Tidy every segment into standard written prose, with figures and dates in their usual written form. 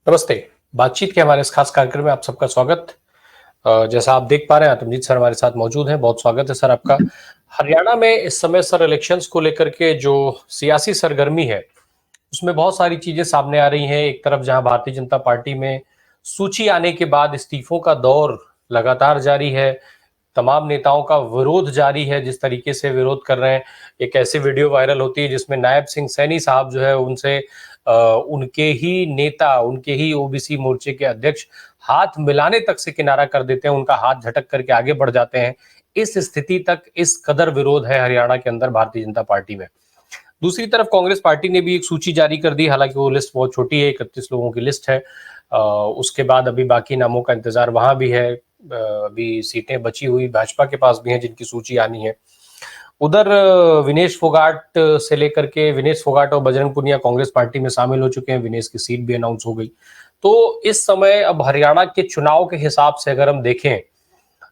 नमस्ते। बातचीत के हमारे इस खास कार्यक्रम में आप सबका स्वागत। जैसा आप देख पा रहे हैं आतमजीत सर हमारे साथ मौजूद हैं। बहुत स्वागत है सर आपका। हरियाणा में इस समय सर इलेक्शंस को लेकर के जो सियासी सरगर्मी है, उसमें बहुत सारी चीजें सामने आ रही हैं। एक तरफ जहां भारतीय जनता पार्टी में सूची आने के बाद इस्तीफों का दौर लगातार जारी है, तमाम नेताओं का विरोध जारी है। जिस तरीके से विरोध कर रहे हैं, एक ऐसी वीडियो वायरल होती है जिसमें नायब सिंह सैनी साहब जो है उनसे उनके ही नेता, उनके ही ओबीसी मोर्चे के अध्यक्ष हाथ मिलाने तक से किनारा कर देते हैं, उनका हाथ झटक करके आगे बढ़ जाते हैं। इस स्थिति तक इस कदर विरोध है हरियाणा के अंदर भारतीय जनता पार्टी में। दूसरी तरफ कांग्रेस पार्टी ने भी एक सूची जारी कर दी, हालांकि वो लिस्ट बहुत छोटी है, 31 लोगों की लिस्ट है। उसके बाद अभी बाकी नामों का इंतजार वहां भी है। अभी सीटें बची हुई भाजपा के पास भी हैं जिनकी सूची आनी है। उधर विनेश फोगाट से लेकर के विनेश फोगाट और बजरंग पुनिया कांग्रेस पार्टी में शामिल हो चुके हैं। विनेश की सीट भी अनाउंस हो गई। तो इस समय अब हरियाणा के चुनाव के हिसाब से अगर हम देखें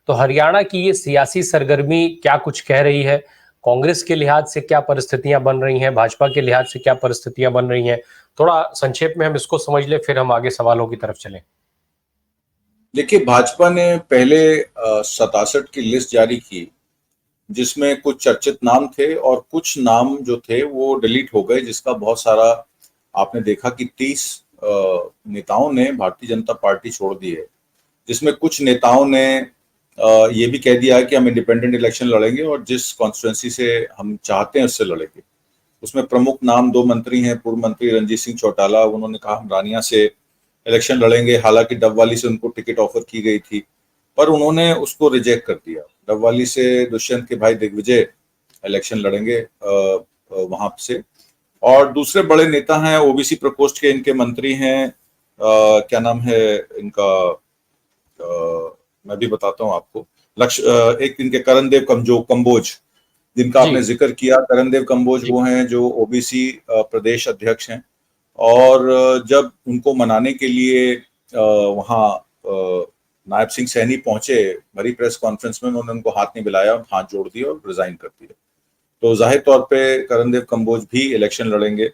तो हरियाणा की ये सियासी सरगर्मी क्या कुछ कह रही है, कांग्रेस के लिहाज से क्या परिस्थितियां बन रही हैं, भाजपा के लिहाज से क्या परिस्थितियां बन रही हैं, थोड़ा संक्षेप में हम इसको समझ ले, फिर हम आगे सवालों की तरफ चलें। देखिए, भाजपा ने पहले 67 की लिस्ट जारी की, जिसमें कुछ चर्चित नाम थे और कुछ नाम जो थे वो डिलीट हो गए, जिसका बहुत सारा आपने देखा कि 30 नेताओं ने भारतीय जनता पार्टी छोड़ दी है, जिसमें कुछ नेताओं ने ये भी कह दिया है कि हम इंडिपेंडेंट इलेक्शन लड़ेंगे और जिस कॉन्स्टिट्यूंसी से हम चाहते हैं उससे लड़ेंगे। उसमें प्रमुख नाम 2 मंत्री हैं, पूर्व मंत्री रणजीत सिंह चौटाला। उन्होंने कहा हम रानिया से इलेक्शन लड़ेंगे, हालांकि डबवाली से उनको टिकट ऑफर की गई थी, पर उन्होंने उसको रिजेक्ट कर दिया। डबवाली से दुष्यंत के भाई दिग्विजय इलेक्शन लड़ेंगे वहां से। और दूसरे बड़े नेता हैं ओबीसी प्रकोष्ठ के, इनके मंत्री हैं, क्या नाम है इनका, मैं भी बताता हूँ आपको। एक इनके करणदेव कंबोज, जिनका आपने जिक्र किया। करणदेव कंबोज वो हैं जो ओबीसी प्रदेश अध्यक्ष हैं, और जब उनको मनाने के लिए वहाँ नायब सिंह सैनी पहुंचे, भरी प्रेस कॉन्फ्रेंस में उन्होंने उनको हाथ नहीं मिलाया, हाथ जोड़ दिए और रिजाइन कर दिया। तो जाहिर तौर पे करणदेव कंबोज भी इलेक्शन लड़ेंगे।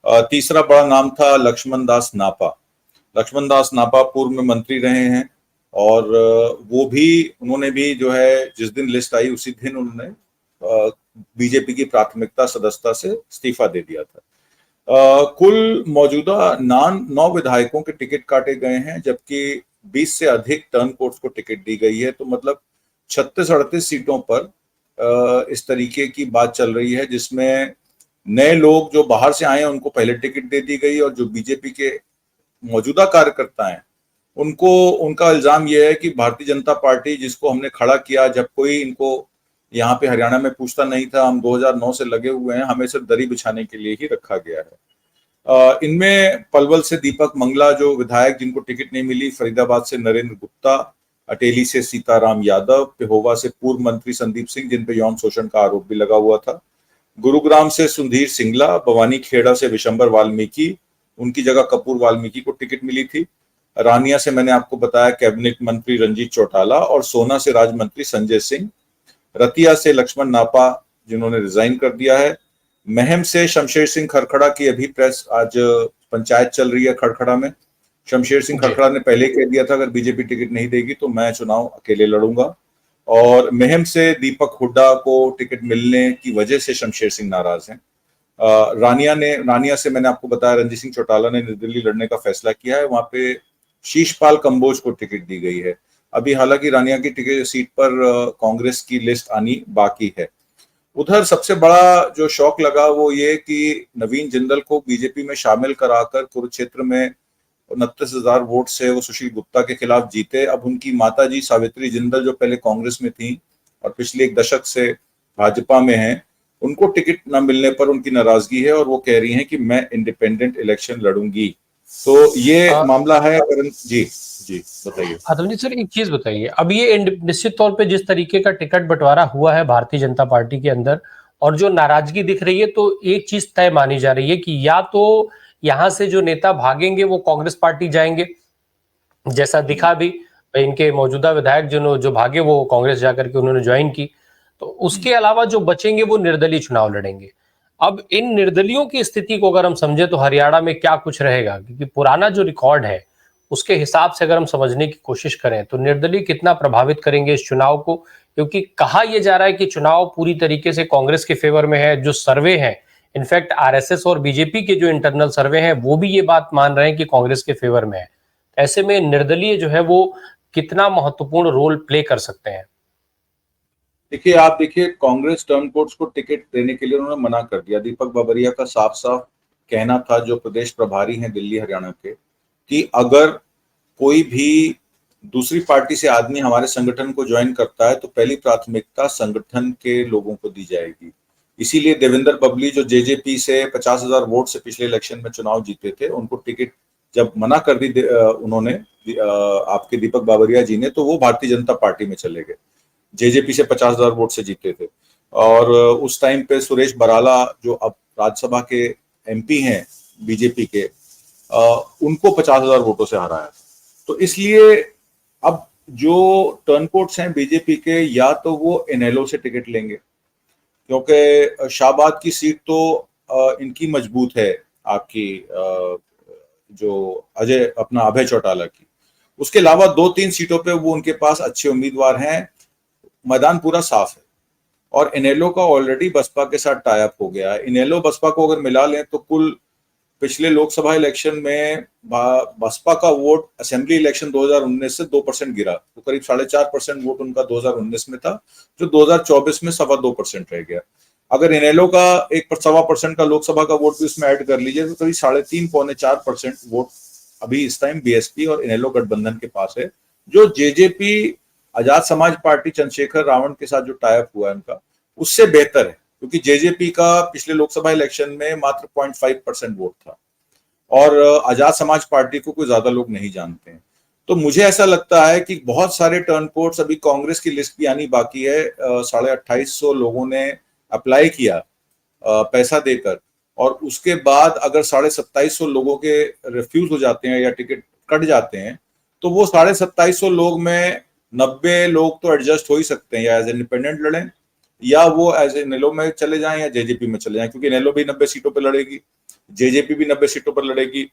तीसरा बड़ा नाम था लक्ष्मण दास नापा। लक्ष्मण दास नापा पूर्व में मंत्री रहे हैं, और उन्होंने भी जो है, जिस दिन लिस्ट आई उसी दिन उन्होंने बीजेपी की प्राथमिकता सदस्यता से इस्तीफा दे दिया था। कुल मौजूदा 9 विधायकों के टिकट काटे गए हैं, जबकि 20 से अधिक टर्न कोर्ट्स को टिकट दी गई है। तो मतलब 36-38 सीटों पर इस तरीके की बात चल रही है, जिसमें नए लोग जो बाहर से आए हैं उनको पहले टिकट दे दी गई, और जो बीजेपी के मौजूदा कार्यकर्ता हैं उनका इल्जाम यह है कि भारतीय जनता पार्टी, जिसको हमने खड़ा किया जब कोई इनको यहाँ पे हरियाणा में पूछता नहीं था, हम 2009 से लगे हुए हैं, हमें सिर्फ दरी बिछाने के लिए ही रखा गया है। इनमें पलवल से दीपक मंगला जो विधायक, जिनको टिकट नहीं मिली, फरीदाबाद से नरेंद्र गुप्ता, अटेली से सीताराम यादव, पेहोवा से पूर्व मंत्री संदीप सिंह, जिन पे यौन शोषण का आरोप भी लगा हुआ था, गुरुग्राम से सुधीर सिंगला, भवानी खेड़ा से विशंबर वाल्मीकि, उनकी जगह कपूर वाल्मीकि को टिकट मिली थी। रानिया से मैंने आपको बताया कैबिनेट मंत्री रंजीत चौटाला, और सोना से राज्य मंत्री संजय सिंह। रतिया से लक्ष्मण नापा, जिन्होंने रिजाइन कर दिया है। महम से शमशेर सिंह खरखड़ा की अभी प्रेस, आज पंचायत चल रही है खरखड़ा में। शमशेर सिंह खरखड़ा ने पहले कह दिया था अगर बीजेपी टिकट नहीं देगी तो मैं चुनाव अकेले लड़ूंगा। और महम से दीपक हुड्डा को टिकट मिलने की वजह से शमशेर सिंह नाराज हैं। रानिया से मैंने आपको बताया रणजीत सिंह चौटाला ने निर्दलीय लड़ने का फैसला किया है, वहां पे शीशपाल कंबोज को टिकट दी गई है। अभी हालांकि रानिया की टिकट सीट पर कांग्रेस की लिस्ट आनी बाकी है। उधर सबसे बड़ा जो शौक लगा वो ये कि नवीन जिंदल को बीजेपी में शामिल कराकर कुरुक्षेत्र में 29,000 वोट से वो सुशील गुप्ता के खिलाफ जीते। अब उनकी माताजी सावित्री जिंदल, जो पहले कांग्रेस में थी और पिछले 1 दशक से भाजपा में हैं, उनको टिकट न मिलने पर उनकी नाराजगी है और वो कह रही हैं कि मैं इंडिपेंडेंट इलेक्शन लड़ूंगी। तो ये मामला है। जी बताइए आतमजीत सर, एक चीज बताइए, अब ये निश्चित तौर पे जिस तरीके का टिकट बंटवारा हुआ है भारतीय जनता पार्टी के अंदर और जो नाराजगी दिख रही है, तो एक चीज तय मानी जा रही है कि या तो यहां से जो नेता भागेंगे वो कांग्रेस पार्टी जाएंगे, जैसा दिखा भी इनके मौजूदा विधायक जो भागे वो कांग्रेस जाकर के उन्होंने ज्वाइन की, तो उसके अलावा जो बचेंगे वो निर्दलीय चुनाव लड़ेंगे। अब इन निर्दलियों की स्थिति को अगर हम समझे तो हरियाणा में क्या कुछ रहेगा, क्योंकि पुराना जो रिकॉर्ड है उसके हिसाब से अगर हम समझने की कोशिश करें तो निर्दलीय कितना प्रभावित करेंगे इस चुनाव को, क्योंकि कहा यह जा रहा है कि चुनाव पूरी तरीके से कांग्रेस के फेवर में है। जो सर्वे है, इनफैक्ट आरएसएस और बीजेपी के जो इंटरनल सर्वे हैं वो भी ये बात मान रहे हैं कि कांग्रेस के फेवर में है। ऐसे में निर्दलीय जो है वो कितना महत्वपूर्ण रोल प्ले कर सकते हैं? देखिए, आप देखिए, कांग्रेस टर्न कोर्ट्स को टिकट देने के लिए उन्होंने मना कर दिया। दीपक बाबरिया का साफ साफ कहना था, जो प्रदेश प्रभारी हैं दिल्ली हरियाणा के, कि अगर कोई भी दूसरी पार्टी से आदमी हमारे संगठन को ज्वाइन करता है तो पहली प्राथमिकता संगठन के लोगों को दी जाएगी। इसीलिए देवेंद्र बबली, जो जेजेपी से 50,000 वोट से पिछले इलेक्शन में चुनाव जीते थे, उनको टिकट जब मना कर दी उन्होंने, आपके दीपक बाबरिया जी ने, तो वो भारतीय जनता पार्टी में चले गए। जेजेपी से 50,000 वोट से जीते थे। और उस टाइम पे सुरेश बराला, जो अब राज्यसभा के एमपी हैं बीजेपी के, उनको 50,000 वोटों से हराया। तो इसलिए अब जो टर्नकोट्स हैं बीजेपी के, या तो वो इनेलो से टिकट लेंगे, क्योंकि शाहबाद की सीट तो इनकी मजबूत है, आपकी जो अपना अभय चौटाला की। उसके अलावा 2-3 सीटों पे वो उनके पास अच्छे उम्मीदवार हैं, मैदान पूरा साफ है। और इनेलो का ऑलरेडी बसपा के साथ टाई अप हो गया है। इनेलो बसपा को अगर मिला लें तो कुल पिछले लोकसभा इलेक्शन में बसपा का वोट असेंबली इलेक्शन 2019 से 2% गिरा, तो करीब 4.5% वोट उनका 2019 में था, जो 2024 में 2.25% रह गया। अगर इनेलो का 1.25% का लोकसभा का वोट भी उसमें ऐड कर लीजिए तो करीब 3.5-4% वोट अभी इस टाइम बीएसपी और इनेलो गठबंधन के पास है, जो जेजेपी आजाद समाज पार्टी चंद्रशेखर रावण के साथ जो टाई अप हुआ है उनका, उससे बेहतर है। क्योंकि जेजेपी का पिछले लोकसभा इलेक्शन में मात्र 0.5% वोट था, और आजाद समाज पार्टी को कोई ज्यादा लोग नहीं जानते हैं। तो मुझे ऐसा लगता है कि बहुत सारे टर्न कोर्ट्स, अभी कांग्रेस की लिस्ट भी आनी बाकी है। 2850 लोगों ने अप्लाई किया पैसा देकर, और उसके बाद अगर 2750 लोगों के रिफ्यूज हो जाते हैं या टिकट कट जाते हैं, तो वो 2750 लोग में 90 लोग तो एडजस्ट हो ही सकते हैं, या एज इंडिपेंडेंट लड़ें, या वो एज इनेलो में चले जाएं, या जेजेपी में चले जाएं, क्योंकि इनेलो भी 90 सीटों पर लड़ेगी, जेजेपी भी 90 सीटों पर लड़ेगी।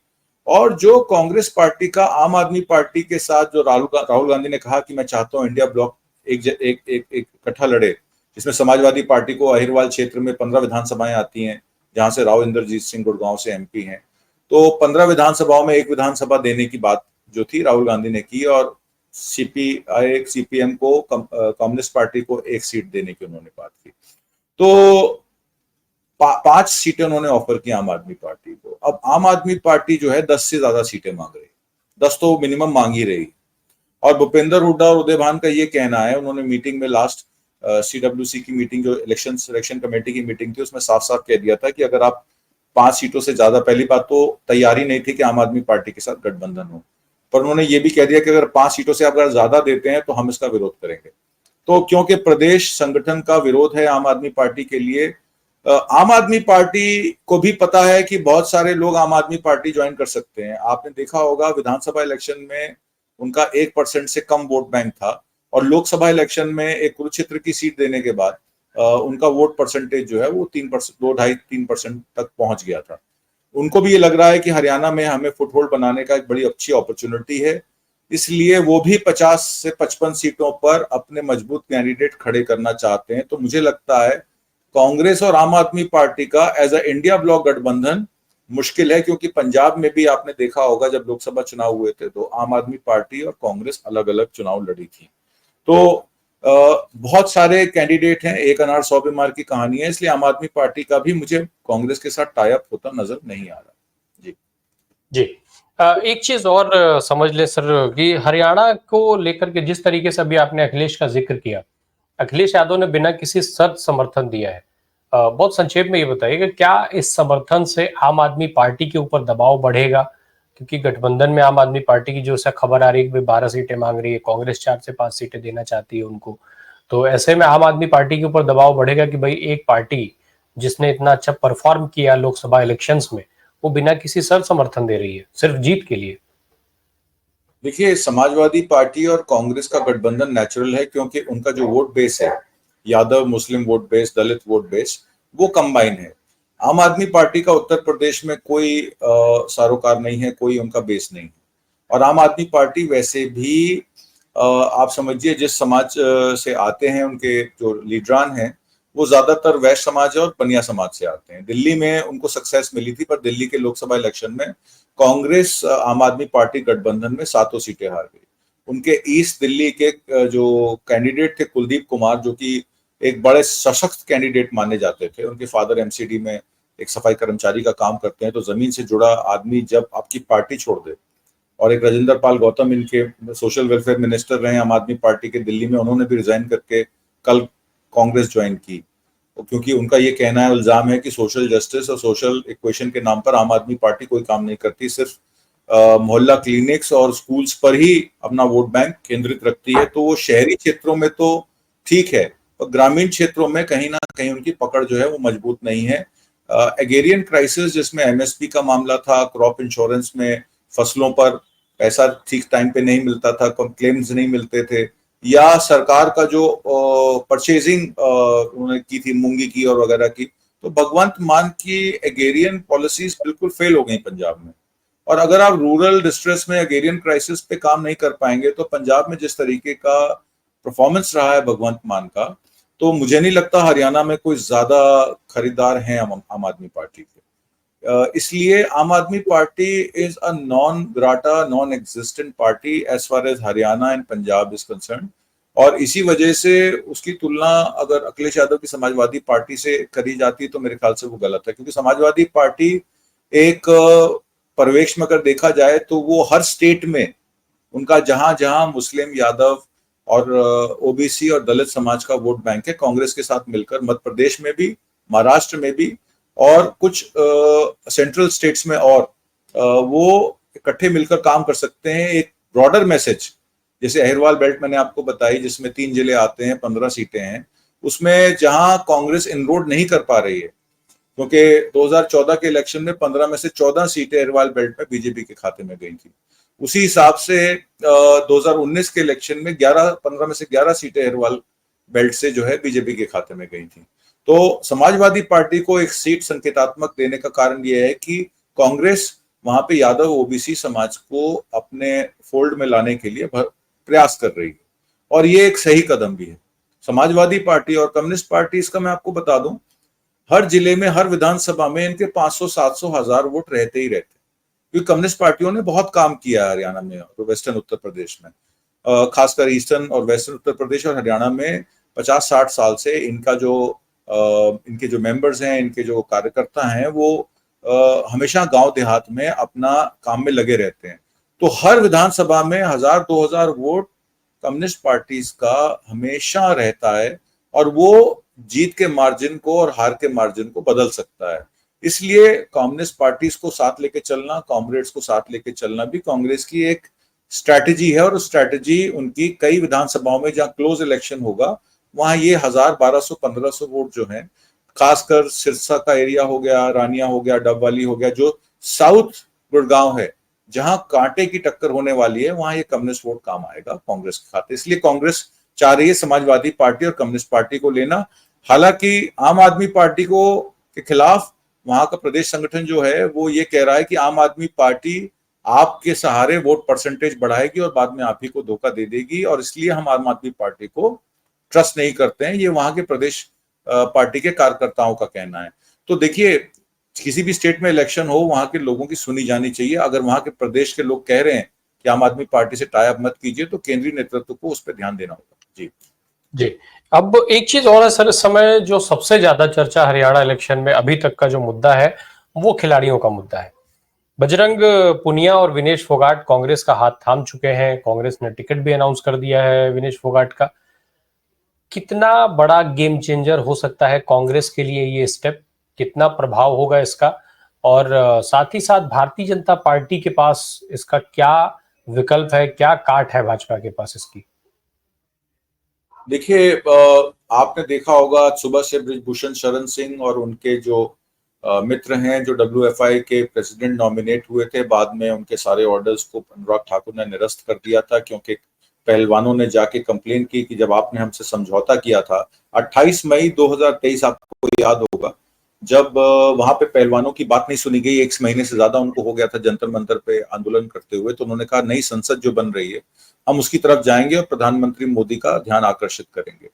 और जो कांग्रेस पार्टी का आम आदमी पार्टी के साथ, जो राहुल गांधी ने कहा कि मैं चाहता हूं इंडिया ब्लॉक एक इकट्ठा लड़े, जिसमें समाजवादी पार्टी को अहिरवाल क्षेत्र में 15 विधानसभाएं आती हैं, जहां से राव इंद्रजीत सिंह गुड़गांव से एमपी हैं, तो 15 विधानसभाओं में एक विधानसभा देने की बात जो थी राहुल गांधी ने की, और सीपीएम को, कम्युनिस्ट पार्टी को एक सीट देने की उन्होंने बात की। तो 5 सीटें उन्होंने ऑफर की आम आदमी पार्टी को। अब आम आदमी पार्टी जो है 10 से ज्यादा सीटें मांग रही, 10 तो मिनिमम मांग ही रही। और भूपेंद्र हुड्डा और उदय भान का ये कहना है, उन्होंने मीटिंग में लास्ट सीडब्ल्यूसी की मीटिंग, जो इलेक्शन सिलेक्शन कमेटी की मीटिंग थी, उसमें साफ साफ कह दिया था कि अगर आप 5 सीटों से ज्यादा, पहली बात तो तैयारी नहीं थी कि आम आदमी पार्टी के साथ गठबंधन हो, पर उन्होंने ये भी कह दिया कि अगर 5 सीटों से अगर ज्यादा देते हैं तो हम इसका विरोध करेंगे। तो क्योंकि प्रदेश संगठन का विरोध है आम आदमी पार्टी के लिए, आम आदमी पार्टी को भी पता है कि बहुत सारे लोग आम आदमी पार्टी ज्वाइन कर सकते हैं। आपने देखा होगा विधानसभा इलेक्शन में उनका 1% से कम वोट बैंक था, और लोकसभा इलेक्शन में एक कुरुक्षेत्र की सीट देने के बाद उनका वोट परसेंटेज जो है वो 3%, 2-2.5-3% तक पहुंच गया था। उनको भी ये लग रहा है कि हरियाणा में हमें फुटहोल्ड बनाने का एक बड़ी अच्छी अपॉर्चुनिटी है, इसलिए वो भी 50 से 55 सीटों पर अपने मजबूत कैंडिडेट खड़े करना चाहते हैं। तो मुझे लगता है कांग्रेस और आम आदमी पार्टी का एज अ इंडिया ब्लॉक गठबंधन मुश्किल है, क्योंकि पंजाब में भी आपने देखा होगा जब लोकसभा चुनाव हुए थे तो आम आदमी पार्टी और कांग्रेस अलग अलग चुनाव लड़ी थी। तो बहुत सारे कैंडिडेट हैं, एक अनार 100 बीमार की कहानी है, इसलिए आम आदमी पार्टी का भी मुझे कांग्रेस के साथ टाई अप होता नजर नहीं आ रहा। जी जी। एक चीज और समझ ले सर, कि हरियाणा को लेकर के जिस तरीके से अभी आपने अखिलेश का जिक्र किया, अखिलेश यादव ने बिना किसी शर्त समर्थन दिया है। बहुत संक्षेप में ये बताइए कि क्या इस समर्थन से आम आदमी पार्टी के ऊपर दबाव बढ़ेगा, क्योंकि गठबंधन में आम आदमी पार्टी की जो सा खबर आ रही है कि 12 सीटें मांग रही है, कांग्रेस 4 से 5 सीटें देना चाहती है उनको, तो ऐसे में आम आदमी पार्टी के ऊपर दबाव बढ़ेगा कि भाई एक पार्टी जिसने इतना अच्छा परफॉर्म किया लोकसभा इलेक्शंस में, वो बिना किसी शर्त समर्थन दे रही है सिर्फ जीत के लिए। देखिए, समाजवादी पार्टी और कांग्रेस का गठबंधन नेचुरल है, क्योंकि उनका जो वोट बेस है, यादव मुस्लिम वोट बेस, दलित वोट बेस, वो कंबाइन है। आम आदमी पार्टी का उत्तर प्रदेश में कोई सरोकार नहीं है, कोई उनका बेस नहीं है। और आम आदमी पार्टी वैसे भी आप समझिए जिस समाज से आते हैं, उनके जो लीडरान हैं वो ज्यादातर वैश्य समाज है और बनिया समाज से आते हैं। दिल्ली में उनको सक्सेस मिली थी, पर दिल्ली के लोकसभा इलेक्शन में कांग्रेस आम आदमी पार्टी गठबंधन में 7 सीटें हार गई। उनके ईस्ट दिल्ली के जो कैंडिडेट थे कुलदीप कुमार, जो कि एक बड़े सशक्त कैंडिडेट माने जाते थे, उनके फादर एमसीडी में एक सफाई कर्मचारी का काम करते हैं, तो जमीन से जुड़ा आदमी जब आपकी पार्टी छोड़ दे, और एक राजेंद्र पाल गौतम इनके सोशल वेलफेयर मिनिस्टर रहे आम आदमी पार्टी के दिल्ली में, उन्होंने भी रिजाइन करके कल कांग्रेस ज्वाइन की, क्योंकि उनका ये कहना है, इल्जाम है कि सोशल जस्टिस और सोशल इक्वेशन के नाम पर आम आदमी पार्टी कोई काम नहीं करती, सिर्फ मोहल्ला क्लिनिक्स और स्कूल्स पर ही अपना वोट बैंक केंद्रित रखती है। तो वो शहरी क्षेत्रों में तो ठीक है, और ग्रामीण क्षेत्रों में कहीं ना कहीं उनकी पकड़ जो है वो मजबूत नहीं है। एग्रेरियन क्राइसिस जिसमें एमएसपी का मामला था, क्रॉप इंश्योरेंस में फसलों पर पैसा ठीक टाइम पे नहीं मिलता था, क्लेम्स नहीं मिलते थे, या सरकार का जो परचेजिंग उन्होंने की थी मूंगी की और वगैरह की, तो भगवंत मान की एग्रेरियन पॉलिसीज बिल्कुल फेल हो गई पंजाब में। और अगर आप रूरल डिस्ट्रेस में एग्रेरियन क्राइसिस पे काम नहीं कर पाएंगे, तो पंजाब में जिस तरीके का परफॉर्मेंस रहा है भगवंत मान का, तो मुझे नहीं लगता हरियाणा में कोई ज्यादा खरीदार हैं आम आदमी पार्टी के। इसलिए Aam Aadmi party is a non grata, non existent party as far as Haryana and Punjab is concern. और इसी वजह से उसकी तुलना अगर अखिलेश यादव की समाजवादी पार्टी से करी जाती तो मेरे ख्याल से वो गलत है, क्योंकि समाजवादी पार्टी एक परिवेश में अगर देखा जाए तो वो हर स्टेट में उनका जहां जहां मुस्लिम, यादव और ओबीसी और दलित समाज का वोट बैंक है, कांग्रेस के साथ मिलकर मध्य प्रदेश में भी, महाराष्ट्र में भी और कुछ सेंट्रल स्टेट्स में, और वो इकट्ठे मिलकर काम कर सकते हैं। एक ब्रॉडर मैसेज, जैसे अहिरवाल बेल्ट मैंने आपको बताई जिसमें 3 जिले आते हैं, 15 सीटें हैं, उसमें जहां कांग्रेस इनरोड नहीं कर पा रही है, क्योंकि 2014 के इलेक्शन में 15 में से 14 सीटें अहिरवाल बेल्ट में बीजेपी के खाते में गई थी, उसी हिसाब से 2019 के इलेक्शन में 15 में से 11 सीटें अहिरवाल बेल्ट से जो है बीजेपी के खाते में गई थी। तो समाजवादी पार्टी को एक सीट संकेतात्मक देने का कारण यह है कि कांग्रेस वहां पे यादव ओबीसी समाज को अपने फोल्ड में लाने के लिए प्रयास कर रही है, और ये एक सही कदम भी है। समाजवादी पार्टी और कम्युनिस्ट पार्टी, इसका मैं आपको बता दूं, हर जिले में, हर विधानसभा में इनके 500, 700, 1000 वोट रहते ही रहते, क्योंकि कम्युनिस्ट पार्टियों ने बहुत काम किया है हरियाणा में और वेस्टर्न उत्तर प्रदेश में, खासकर ईस्टर्न और वेस्टर्न उत्तर प्रदेश और हरियाणा में 50-60 साल से इनका जो इनके जो मेंबर्स हैं, इनके जो कार्यकर्ता हैं, वो हमेशा गांव देहात में अपना काम में लगे रहते हैं। तो हर विधानसभा में 1000-2000 वोट कम्युनिस्ट पार्टीज का हमेशा रहता है, और वो जीत के मार्जिन को और हार के मार्जिन को बदल सकता है। इसलिए कम्युनिस्ट पार्टीज को साथ लेके चलना, कॉमरेड्स को साथ लेके चलना भी कांग्रेस की एक स्ट्रैटेजी है, और स्ट्रैटेजी उनकी कई विधानसभाओं में जहां क्लोज इलेक्शन होगा वहां ये 1000, 1200, 1500 वोट जो है, खासकर सिरसा का एरिया हो गया, रानिया हो गया, डबवाली हो गया, जो साउथ गुड़गांव है, जहां कांटे की टक्कर होने वाली है, वहां ये कम्युनिस्ट वोट काम आएगा कांग्रेस के खाते। इसलिए कांग्रेस चाह रही है समाजवादी पार्टी और कम्युनिस्ट पार्टी को लेना। हालांकि आम आदमी पार्टी को के खिलाफ वहां का प्रदेश संगठन जो है वो ये कह रहा है कि आम आदमी पार्टी आपके सहारे वोट परसेंटेज बढ़ाएगी और बाद में आप ही को धोखा दे देगी, और इसलिए हम आम आदमी पार्टी को ट्रस्ट नहीं करते हैं। ये वहां के प्रदेश पार्टी के कार्यकर्ताओं का कहना है। तो देखिए, किसी भी स्टेट में इलेक्शन हो, वहां के लोगों की सुनी जानी चाहिए। अगर वहां के प्रदेश के लोग कह रहे हैं कि आम आदमी पार्टी से टाई अप मत कीजिए, तो केंद्रीय नेतृत्व को उस पर ध्यान देना होगा। जी जी। अब एक चीज और है सर, इस समय जो सबसे ज्यादा चर्चा हरियाणा इलेक्शन में अभी तक का जो मुद्दा है वो खिलाड़ियों का मुद्दा है। बजरंग पुनिया और विनेश फोगाट कांग्रेस का हाथ थाम चुके हैं, कांग्रेस ने टिकट भी अनाउंस कर दिया है विनेश फोगाट का। कितना बड़ा गेम चेंजर हो सकता है कांग्रेस के लिए ये स्टेप, कितना प्रभाव होगा इसका, और साथ ही साथ भारतीय जनता पार्टी के पास इसका क्या विकल्प है, क्या काट है भाजपा के पास इसकी? देखिए, आपने देखा होगा सुबह से ब्रिजभूषण शरण सिंह और उनके जो मित्र हैं, जो WFI के प्रेसिडेंट नॉमिनेट हुए थे, बाद में उनके सारे ऑर्डर्स को अनुराग ठाकुर ने निरस्त कर दिया था, क्योंकि पहलवानों ने जाके कंप्लेन की कि जब आपने हमसे समझौता किया था 28 मई 2023, आपको याद होगा, जब वहां पे पहलवानों की बात नहीं सुनी गई, 1 महीने से ज्यादा उनको हो गया था जंतर मंतर पे आंदोलन करते हुए, तो उन्होंने कहा नई संसद जो बन रही है हम उसकी तरफ जाएंगे और प्रधानमंत्री मोदी का ध्यान आकर्षित करेंगे।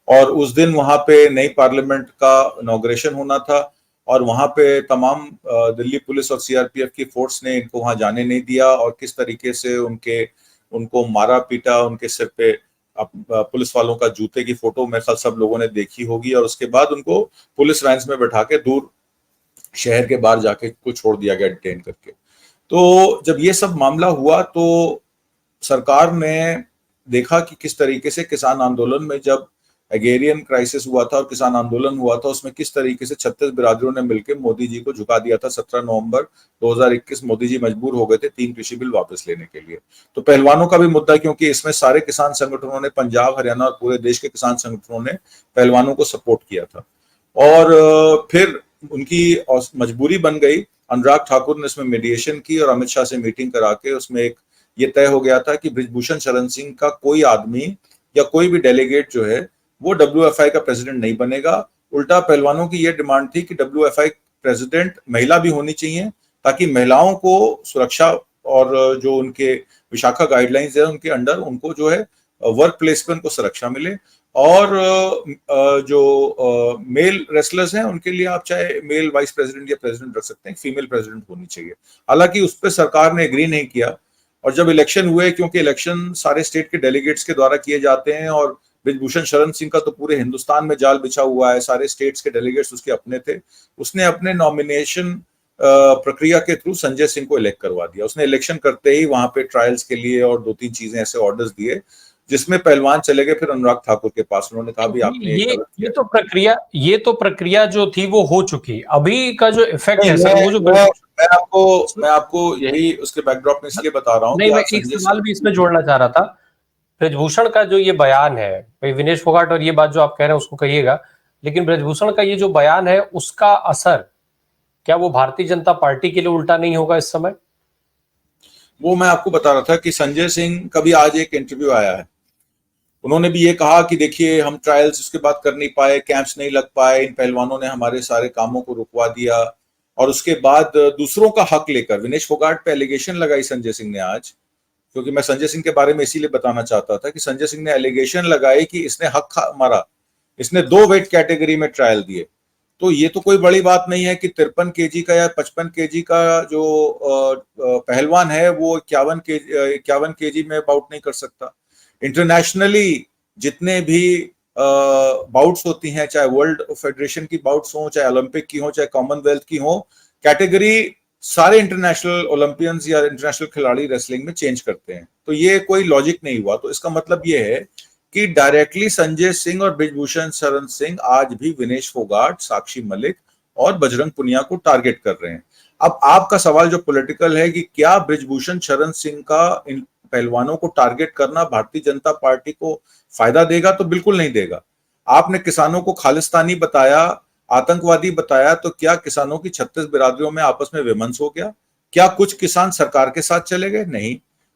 और उस दिन वहां पे नई पार्लियामेंट का इनॉग्रेशन होना था और वहां पे तमाम दिल्ली पुलिस और सीआरपीएफ की फोर्स ने इनको वहां जाने नहीं दिया और किस तरीके से उनको मारा पीटा, उनके सिर पे पुलिस वालों का जूते की फोटो मेरे ख्याल सब लोगों ने देखी होगी। और उसके बाद उनको पुलिस वैन्स में बैठा के दूर शहर के बाहर जाके को छोड़ दिया गया डिटेन करके। तो जब ये सब मामला हुआ तो सरकार ने देखा कि किस तरीके से किसान आंदोलन में, जब एग्रेरियन क्राइसिस हुआ था और किसान आंदोलन हुआ था, उसमें किस तरीके से 36 बिरादरों ने मिलकर मोदी जी को झुका दिया था। 17 नवंबर 2021 मोदी जी मजबूर हो गए थे 3 कृषि बिल वापस लेने के लिए। तो पहलवानों का भी मुद्दा, क्योंकि इसमें सारे किसान संगठनों ने, पंजाब हरियाणा और पूरे देश के किसान संगठनों ने पहलवानों को सपोर्ट किया था। और फिर उनकी मजबूरी बन गई। अनुराग ठाकुर ने इसमें मीडिएशन की और अमित शाह से मीटिंग करा के उसमें एक ये तय हो गया था कि बृजभूषण शरण सिंह का कोई आदमी या कोई भी डेलीगेट जो है वो WFI का प्रेसिडेंट नहीं बनेगा। उल्टा पहलवानों की यह डिमांड थी कि WFI प्रेसिडेंट महिला भी होनी चाहिए, ताकि महिलाओं को सुरक्षा और जो उनके विशाखा गाइडलाइंस है उनके अंडर उनको जो है वर्क प्लेस पे उनको सुरक्षा मिले। और जो मेल रेसलर्स हैं उनके लिए आप चाहे मेल वाइस प्रेसिडेंट या प्रेसिडेंट रख सकते हैं, फीमेल प्रेसिडेंट होनी चाहिए। हालांकि उस पर सरकार ने एग्री नहीं किया। और जब इलेक्शन हुए, क्योंकि इलेक्शन सारे स्टेट के डेलीगेट्स के द्वारा किए जाते हैं और बृजभूषण शरण सिंह का तो पूरे हिंदुस्तान में जाल बिछा हुआ है, सारे स्टेट्स के डेलीगेट्स उसके अपने थे, उसने अपने नॉमिनेशन प्रक्रिया के थ्रू संजय सिंह को इलेक्ट करवा दिया। उसने इलेक्शन करते ही वहां पे ट्रायल्स के लिए और 2-3 चीजें ऐसे ऑर्डर्स दिए, जिसमें पहलवान चले गए फिर अनुराग ठाकुर के पास। उन्होंने कहा भी आपने ये तो प्रक्रिया जो थी वो हो चुकी। अभी का जो इफेक्ट है सर, वो जो मैं आपको यही उसके बैकड्रॉप में इसलिए बता रहा हूँ नहीं, मैं एक सवाल भी इसमें जोड़ना चाह रहा था। ब्रजभूषण का जो ये बयान है, भाई विनेश फोगाट और ये बात जो आप कह रहे हैं उसको कहिएगा, लेकिन ब्रजभूषण का ये जो बयान है उसका असर क्या वो भारतीय जनता पार्टी के लिए उल्टा नहीं होगा इस समय? वो मैं आपको बता रहा था कि संजय सिंह का भी आज एक इंटरव्यू आया है। उन्होंने भी ये कहा कि देखिए हम ट्रायल्स उसके बाद कर नहीं पाए, कैंप्स नहीं लग पाए, इन पहलवानों ने हमारे सारे कामों को रुकवा दिया। और उसके बाद दूसरों का हक लेकर विनेश फोगाट पे एलिगेशन लगाई संजय सिंह ने आज, क्योंकि मैं संजय सिंह के बारे में इसीलिए बताना चाहता था कि संजय सिंह ने एलिगेशन लगाई कि इसने हक मारा, इसने 2 वेट कैटेगरी में ट्रायल दिए। तो ये तो कोई बड़ी बात नहीं है कि 53 केजी का या 55 केजी का जो पहलवान है वो 51 केजी में बाउट नहीं कर सकता। इंटरनेशनली जितने भी बाउट्स होती हैं, चाहे वर्ल्ड फेडरेशन की बाउट्स हो, चाहे ओलंपिक की हो, चाहे कॉमनवेल्थ की हो, कैटेगरी सारे इंटरनेशनल ओलंपियंस या इंटरनेशनल खिलाड़ी रेसलिंग में चेंज करते हैं। तो ये कोई लॉजिक नहीं हुआ। तो इसका मतलब ये है कि डायरेक्टली संजय सिंह और बृजभूषण शरण सिंह आज भी विनेश फोगाट, साक्षी मलिक और बजरंग पुनिया को टारगेट कर रहे हैं। अब आपका सवाल जो पॉलिटिकल है कि क्या बृजभूषण शरण सिंह का इन पहलवानों को टारगेट करना भारतीय जनता पार्टी को फायदा देगा? तो बिल्कुल नहीं देगा। आपने किसानों को खालिस्तानी बताया, आतंकवादी बताया, तो क्या किसानों की 36 बिरादरियों में आपस में विमंस हो गया? क्या कुछ किसान सरकार के साथ चले गए? नहीं।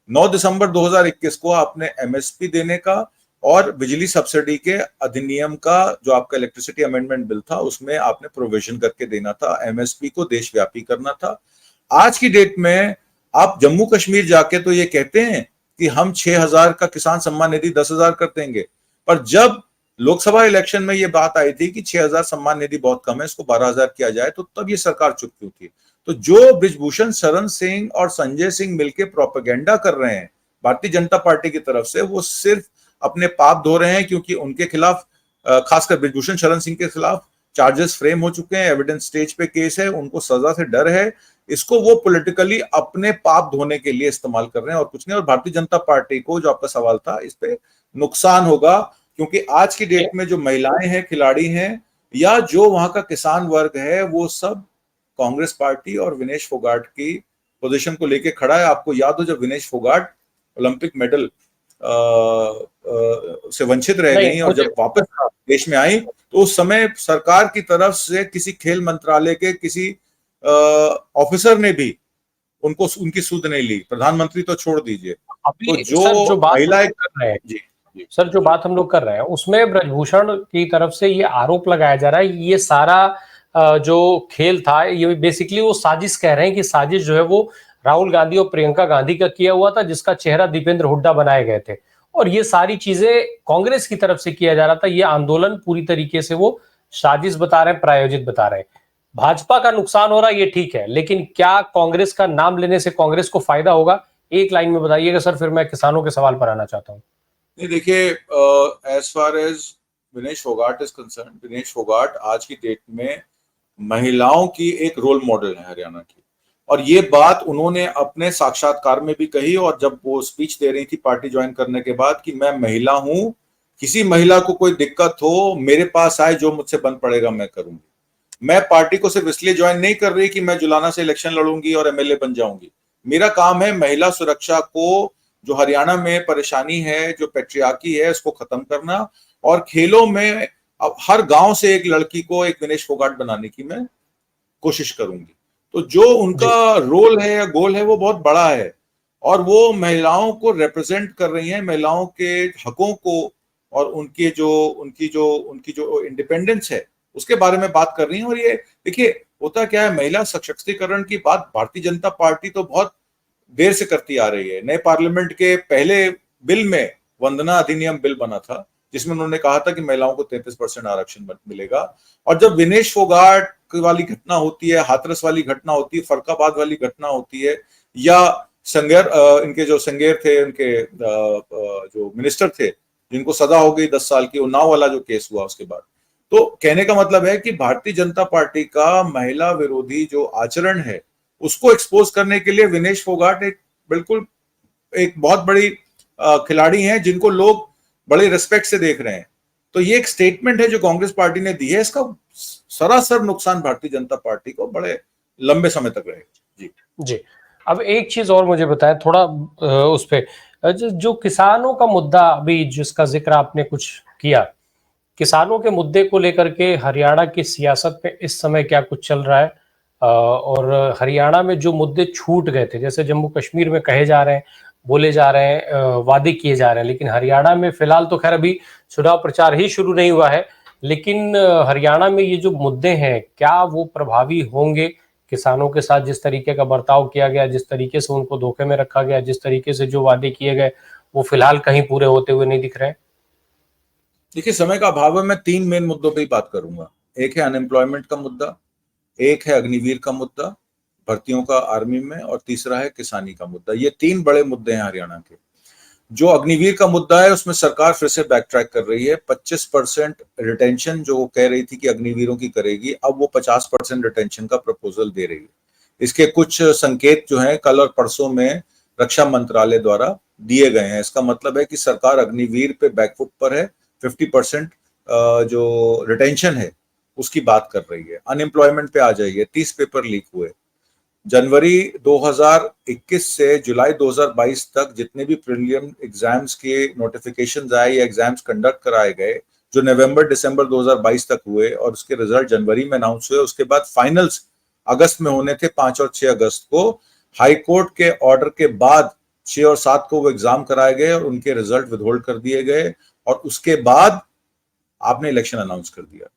9 दिसंबर 2021 को आपने एमएसपी देने का और बिजली सब्सिडी के अधिनियम का, जो आपका इलेक्ट्रिसिटी अमेंडमेंट बिल था, उसमें आपने प्रोविजन करके देना था, एमएसपी को देशव्यापी करना था। आज की डेट में आप जम्मू कश्मीर जाके तो ये कहते हैं कि हम 6,000 का किसान सम्मान निधि 10,000 कर देंगे, पर जब लोकसभा इलेक्शन में ये बात आई थी कि 6,000 सम्मान निधि बहुत कम है, इसको 12,000 किया जाए, तो तब ये सरकार चुप क्यों थी? तो जो बृजभूषण शरण सिंह और संजय सिंह मिलकर प्रोपेगेंडा कर रहे हैं भारतीय जनता पार्टी की तरफ से, वो सिर्फ अपने पाप धो रहे हैं, क्योंकि उनके खिलाफ, खासकर बृजभूषण शरण सिंह के खिलाफ चार्जेस फ्रेम हो चुके हैं, एविडेंस स्टेज पे केस है, उनको सजा से डर है। इसको वो पॉलिटिकली अपने पाप धोने के लिए इस्तेमाल कर रहे हैं और कुछ नहीं। और भारतीय जनता पार्टी को, जो आपका सवाल था, इस पे नुकसान होगा, क्योंकि आज की डेट में जो महिलाएं हैं, खिलाड़ी हैं, या जो वहां का किसान वर्ग है, वो सब कांग्रेस पार्टी और विनेश फोगाट की पोजीशन को लेके खड़ा है। आपको याद हो जब विनेश फोगाट ओलंपिक मेडल से वंचित रह गई और जब वापस देश में आई, तो उस समय सरकार की तरफ से किसी खेल मंत्रालय के किसी ऑफिसर ने भी उनको उनकी सुध नहीं ली, प्रधानमंत्री तो छोड़ दीजिए। तो जो महिलाएं कर रहे हैं, जी सर, जो बात हम लोग कर रहे हैं उसमें ब्रजभूषण की तरफ से ये आरोप लगाया जा रहा है, ये सारा जो खेल था, ये बेसिकली वो साजिश कह रहे हैं कि साजिश जो है वो राहुल गांधी और प्रियंका गांधी का किया हुआ था, जिसका चेहरा दीपेंद्र हुड्डा बनाए गए थे। और ये सारी चीजें कांग्रेस की तरफ से किया जा रहा था। ये आंदोलन पूरी तरीके से वो साजिश बता रहे हैं, प्रायोजित बता रहे हैं। भाजपा का नुकसान हो रहा है, ये ठीक है, लेकिन क्या कांग्रेस का नाम लेने से कांग्रेस को फायदा होगा? एक लाइन में बताइएगा सर, फिर मैं किसानों के सवाल पर आना चाहता हूँ। नहीं, देखिए, as far as Vinesh Phogat is concern, Vinesh Phogat आज की डेट में महिलाओं की एक रोल मॉडल है हरियाणा की। और ये बात उन्होंने अपने साक्षात्कार में भी कही, और जब वो स्पीच दे रही थी पार्टी ज्वाइन करने के बाद, कि मैं महिला हूं, किसी महिला को कोई दिक्कत हो मेरे पास आए, जो मुझसे बन पड़ेगा मैं करूंगी। मैं पार्टी को सिर्फ इसलिए ज्वाइन नहीं कर रही कि मैं जुलाना से इलेक्शन लड़ूंगी और एमएलए बन जाऊंगी। मेरा काम है महिला सुरक्षा को, जो हरियाणा में परेशानी है, जो पेट्रियार्की है, उसको खत्म करना। और खेलों में अब हर गांव से एक लड़की को एक विनेश फोगाट बनाने की मैं कोशिश करूंगी। तो जो उनका रोल है या गोल है वो बहुत बड़ा है, और वो महिलाओं को रिप्रेजेंट कर रही हैं, महिलाओं के हकों को, और उनकी जो इंडिपेंडेंस है उसके बारे में बात कर रही हैं। और ये देखिए, होता क्या है, महिला सशक्तिकरण की बात भारतीय जनता पार्टी तो बहुत देर से करती आ रही है। नए पार्लियामेंट के पहले बिल में वंदना अधिनियम बिल बना था, जिसमें उन्होंने कहा था कि महिलाओं को 33% आरक्षण मिलेगा। और जब विनेश फोगाट वाली घटना होती है, हाथरस वाली घटना होती है, फरकाबाद वाली घटना होती है, या संगेर, इनके जो संगेर थे, उनके जो मिनिस्टर थे जिनको सजा हो गई 10 साल की, उन्नाव वाला जो केस हुआ उसके बाद, तो कहने का मतलब है कि भारतीय जनता पार्टी का महिला विरोधी जो आचरण है उसको एक्सपोज करने के लिए विनेश फोगाट बिल्कुल एक बहुत बड़ी खिलाड़ी हैं, जिनको लोग बड़े रिस्पेक्ट से देख रहे हैं। तो ये एक स्टेटमेंट है जो कांग्रेस पार्टी ने दी है, इसका सरासर नुकसान भारतीय जनता पार्टी को बड़े लंबे समय तक रहेगा। जी जी। अब एक चीज और मुझे बताएं थोड़ा, उस पे जो किसानों का मुद्दा अभी जिसका जिक्र आपने कुछ किया, किसानों के मुद्दे को लेकर के हरियाणा की सियासत में इस समय क्या कुछ चल रहा है? और हरियाणा में जो मुद्दे छूट गए थे, जैसे जम्मू कश्मीर में कहे जा रहे हैं, बोले जा रहे हैं, वादे किए जा रहे हैं, लेकिन हरियाणा में फिलहाल तो खैर अभी चुनाव प्रचार ही शुरू नहीं हुआ है, लेकिन हरियाणा में ये जो मुद्दे हैं, क्या वो प्रभावी होंगे? किसानों के साथ जिस तरीके का बर्ताव किया गया, जिस तरीके से उनको धोखे में रखा गया, जिस तरीके से जो वादे किए गए, वो फिलहाल कहीं पूरे होते हुए नहीं दिख रहे हैं। देखिए, समय का अभाव है, मैं 3 मेन मुद्दों पे ही बात करूंगा। एक है अनएम्प्लॉयमेंट का मुद्दा, एक है अग्निवीर का मुद्दा, भर्तियों का आर्मी में, और तीसरा है किसानी का मुद्दा। ये 3 बड़े मुद्दे हैं हरियाणा के। जो अग्निवीर का मुद्दा है उसमें सरकार फिर से बैक ट्रैक कर रही है। 25% रिटेंशन जो वो कह रही थी कि अग्निवीरों की करेगी, अब वो 50% रिटेंशन का प्रपोजल दे रही है। इसके कुछ संकेत जो हैं कल और परसों में रक्षा मंत्रालय द्वारा दिए गए हैं। इसका मतलब है कि सरकार अग्निवीर पे बैकफुट पर है, 50% जो रिटेंशन है उसकी बात कर रही है। अनएम्प्लॉयमेंट पे आ जाइए, 30 पेपर लीक हुए। जनवरी 2021 से जुलाई 2022 तक जितने भी प्रीलिम एग्जाम्स के नोटिफिकेशंस आए या एग्जाम्स कंडक्ट कराए गए, जो नवंबर दिसंबर 2022 तक हुए, और उसके रिजल्ट जनवरी में अनाउंस हुए, उसके बाद फाइनल्स अगस्त में होने थे, 5 और 6 अगस्त को। हाई कोर्ट के ऑर्डर के बाद 6 और 7 को वो एग्जाम कराए गए और उनके रिजल्ट विदहोल्ड कर दिए गए, और उसके बाद आपने इलेक्शन अनाउंस कर दिया।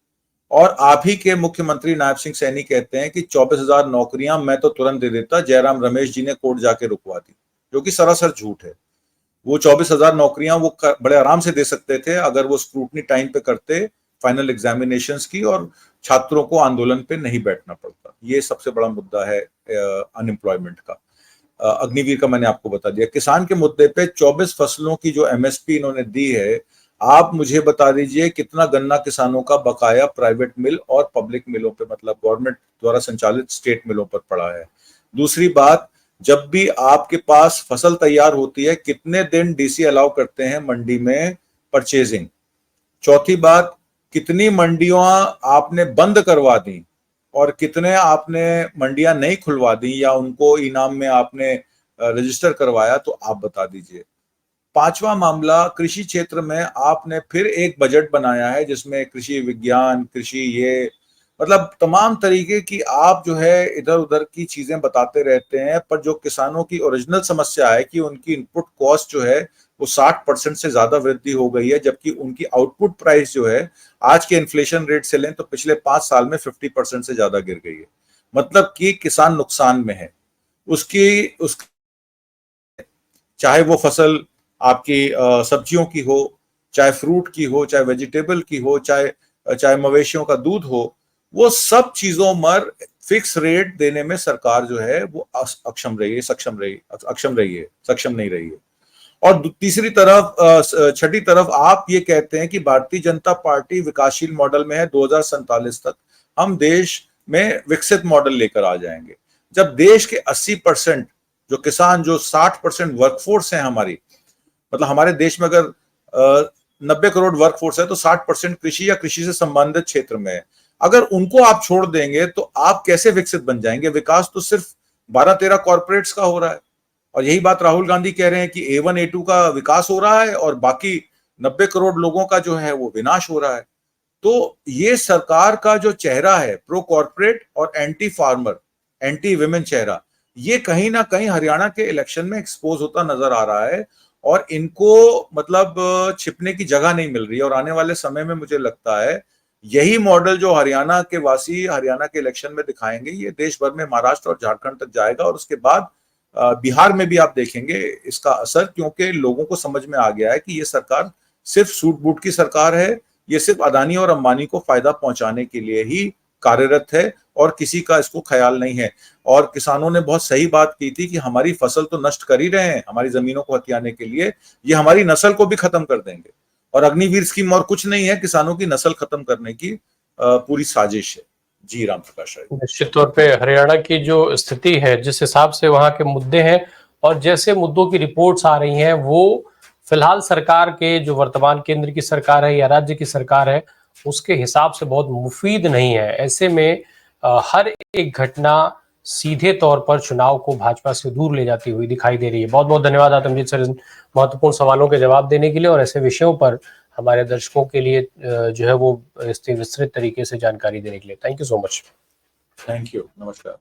और आप ही के मुख्यमंत्री नायब सिंह सैनी कहते हैं कि 24,000 नौकरियां मैं तो तुरंत दे देता, जयराम रमेश जी ने कोर्ट जाके रुकवा दी, जो कि सरासर झूठ है। वो 24,000 नौकरियां वो बड़े आराम से दे सकते थे अगर वो स्क्रूटनी टाइम पे करते फाइनल एग्जामिनेशंस की, और छात्रों को आंदोलन पे नहीं बैठना पड़ता। ये सबसे बड़ा मुद्दा है अनएम्प्लॉयमेंट का। अग्निवीर का मैंने आपको बता दिया। किसान के मुद्दे पे 24 फसलों की जो एमएसपी इन्होंने दी है, आप मुझे बता दीजिए कितना गन्ना किसानों का बकाया प्राइवेट मिल और पब्लिक मिलों पे, मतलब गवर्नमेंट द्वारा संचालित स्टेट मिलों पर पड़ा है। दूसरी बात, जब भी आपके पास फसल तैयार होती है, कितने दिन डीसी अलाउ करते हैं मंडी में परचेजिंग। चौथी बात, कितनी मंडियां आपने बंद करवा दी और कितने आपने मंडियां नहीं खुलवा दी या उनको इनाम में आपने रजिस्टर करवाया, तो आप बता दीजिए। पांचवा मामला, कृषि क्षेत्र में आपने फिर एक बजट बनाया है जिसमें कृषि विज्ञान, कृषि ये, मतलब तमाम तरीके की आप जो है इधर उधर की चीजें बताते रहते हैं, पर जो किसानों की ओरिजिनल समस्या है कि उनकी इनपुट कॉस्ट जो है वो 60% से ज्यादा वृद्धि हो गई है, जबकि उनकी आउटपुट प्राइस जो है आज के इन्फ्लेशन रेट से लें तो पिछले 5 साल में 50% से ज्यादा गिर गई है। मतलब कि किसान नुकसान में है। चाहे वो फसल आपकी सब्जियों की हो, चाहे फ्रूट की हो, चाहे वेजिटेबल की हो, चाहे मवेशियों का दूध हो, वो सब चीजों पर फिक्स रेट देने में सरकार जो है वो सक्षम नहीं रही है। और तीसरी तरफ छठी तरफ आप ये कहते हैं कि भारतीय जनता पार्टी विकासशील मॉडल में है, 2047 तक हम देश में विकसित मॉडल लेकर आ जाएंगे। जब देश के 80% जो किसान, जो 60% वर्कफोर्स है हमारी, मतलब हमारे देश में अगर 90 करोड़ वर्कफोर्स है तो 60% कृषि या कृषि से संबंधित क्षेत्र में है। अगर उनको आप छोड़ देंगे तो आप कैसे विकसित बन जाएंगे? विकास तो सिर्फ 12-13 कॉर्पोरेट्स का हो रहा है, और यही बात राहुल गांधी कह रहे हैं कि A1 A2 का विकास हो रहा है और बाकी 90 करोड़ लोगों का जो है वो विनाश हो रहा है। तो ये सरकार का जो चेहरा है, प्रो कॉर्पोरेट और एंटी फार्मर, एंटी विमेन चेहरा, ये कहीं ना कहीं हरियाणा के इलेक्शन में एक्सपोज होता नजर आ रहा है, और इनको मतलब छिपने की जगह नहीं मिल रही है। और आने वाले समय में मुझे लगता है यही मॉडल जो हरियाणा के वासी हरियाणा के इलेक्शन में दिखाएंगे, ये देश भर में महाराष्ट्र और झारखंड तक जाएगा, और उसके बाद बिहार में भी आप देखेंगे इसका असर, क्योंकि लोगों को समझ में आ गया है कि ये सरकार सिर्फ सूट बूट की सरकार है, ये सिर्फ अदानी और अंबानी को फायदा पहुंचाने के लिए ही कार्यरत है, और किसी का इसको ख्याल नहीं है। और किसानों ने बहुत सही बात की थी कि हमारी फसल तो नष्ट कर ही रहे हैं हमारी जमीनों को हथियाने के लिए, ये हमारी नस्ल को भी खत्म कर देंगे। और अग्निवीर स्कीम और कुछ नहीं है, किसानों की नस्ल खत्म करने की पूरी साजिश है। जी राम प्रकाश राय। निश्चित तौर पे हरियाणा की जो स्थिति है, जिस हिसाब से वहां के मुद्दे हैं और जैसे मुद्दों की रिपोर्ट्स आ रही हैं, वो फिलहाल सरकार के जो वर्तमान केंद्र की सरकार है या राज्य की सरकार है उसके हिसाब से बहुत मुफीद नहीं है। ऐसे में हर एक घटना सीधे तौर पर चुनाव को भाजपा से दूर ले जाती हुई दिखाई दे रही है। बहुत बहुत धन्यवाद आतमजीत सर इन महत्वपूर्ण सवालों के जवाब देने के लिए और ऐसे विषयों पर हमारे दर्शकों के लिए जो है वो विस्तृत तरीके से जानकारी देने के लिए। Thank you so much. Thank you, नमस्कार।